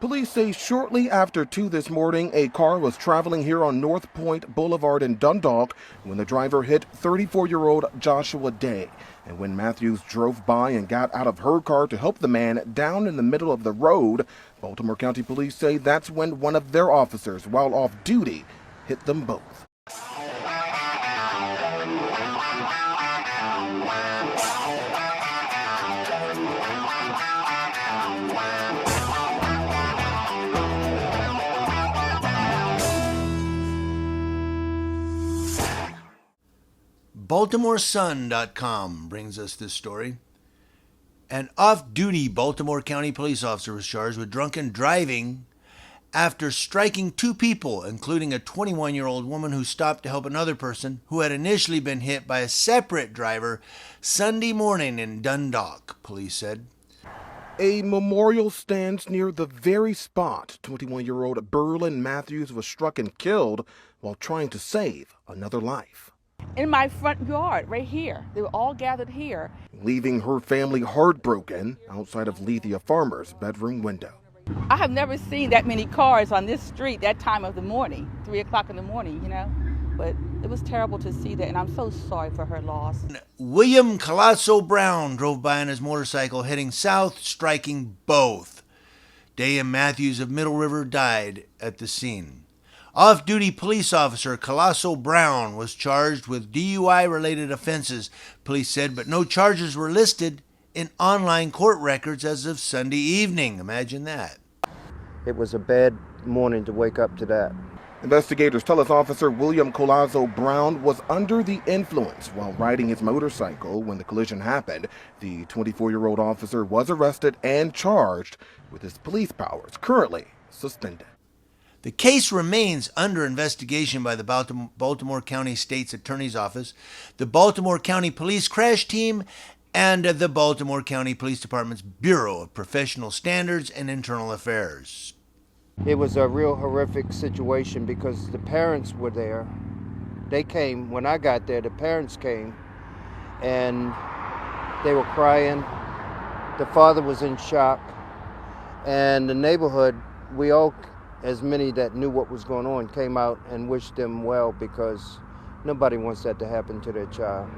Police say shortly after 2 this morning, a car was traveling here on North Point Boulevard in Dundalk when the driver hit 34-year-old Joshua Day. And when Matthews drove by and got out of her car to help the man down in the middle of the road, Baltimore County Police say that's when one of their officers, while off duty, hit them both. BaltimoreSun.com brings us this story. An off-duty Baltimore County police officer was charged with drunken driving after striking two people, including a 21-year-old woman who stopped to help another person who had initially been hit by a separate driver Sunday morning in Dundalk, police said. A memorial stands near the very spot 21-year-old Berlin Matthews was struck and killed while trying to save another life. In my front yard, right here. They were all gathered here. Leaving her family heartbroken outside of Lethia Farmer's bedroom window. I have never seen that many cars on this street that time of the morning, 3 o'clock in the morning, you know. But it was terrible to see that, and I'm so sorry for her loss. William Colosso Brown drove by on his motorcycle heading south, striking both. Day and Matthews of Middle River died at the scene. Off-duty police officer Colosso Brown was charged with DUI-related offenses, police said, but no charges were listed in online court records as of Sunday evening. Imagine that. It was a bad morning to wake up to that. Investigators tell us Officer William Colosso Brown was under the influence while riding his motorcycle when the collision happened. The 24-year-old officer was arrested and charged with his police powers, currently suspended. The case remains under investigation by the Baltimore County State's Attorney's Office, the Baltimore County Police Crash Team, and the Baltimore County Police Department's Bureau of Professional Standards and Internal Affairs. It was a real horrific situation because the parents were there. They came. When I got there, the parents came, and they were crying. The father was in shock. And the neighborhood, we all, as many that knew what was going on, came out and wished them well because nobody wants that to happen to their child.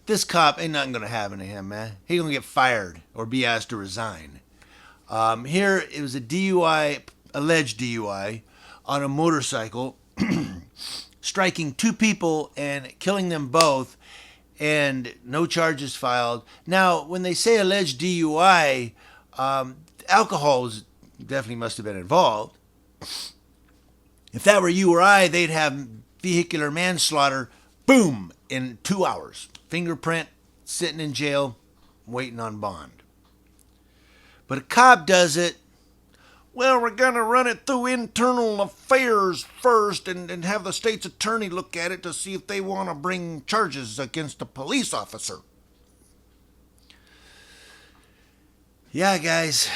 This cop ain't nothing going to happen to him, man. He's going to get fired or be asked to resign. Here, it was a DUI, alleged DUI, on a motorcycle, striking two people and killing them both, and no charges filed. Now, when they say alleged DUI, alcohol definitely must have been involved. If that were you or I, they'd have vehicular manslaughter, boom, in 2 hours. Fingerprint, sitting in jail, waiting on bond. But a cop does it, well, we're going to run it through internal affairs first and have the state's attorney look at it to see if they want to bring charges against a police officer. Yeah, guys,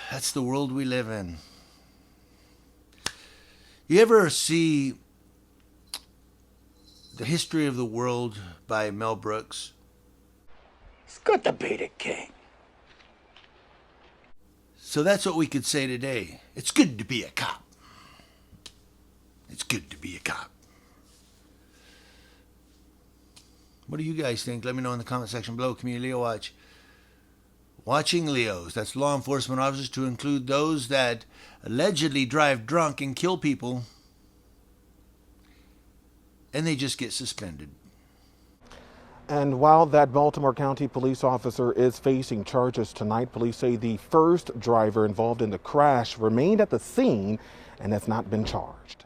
that's the world we live in. You ever see The History of the World by Mel Brooks? It's good to be the king. So that's what we could say today. It's good to be a cop. It's good to be a cop. What do you guys think? Let me know in the comment section below. Community Leo Watch. Watching Leos. That's law enforcement officers to include those that allegedly drive drunk and kill people. And they just get suspended. And while that Baltimore County police officer is facing charges tonight, police say the first driver involved in the crash remained at the scene and has not been charged.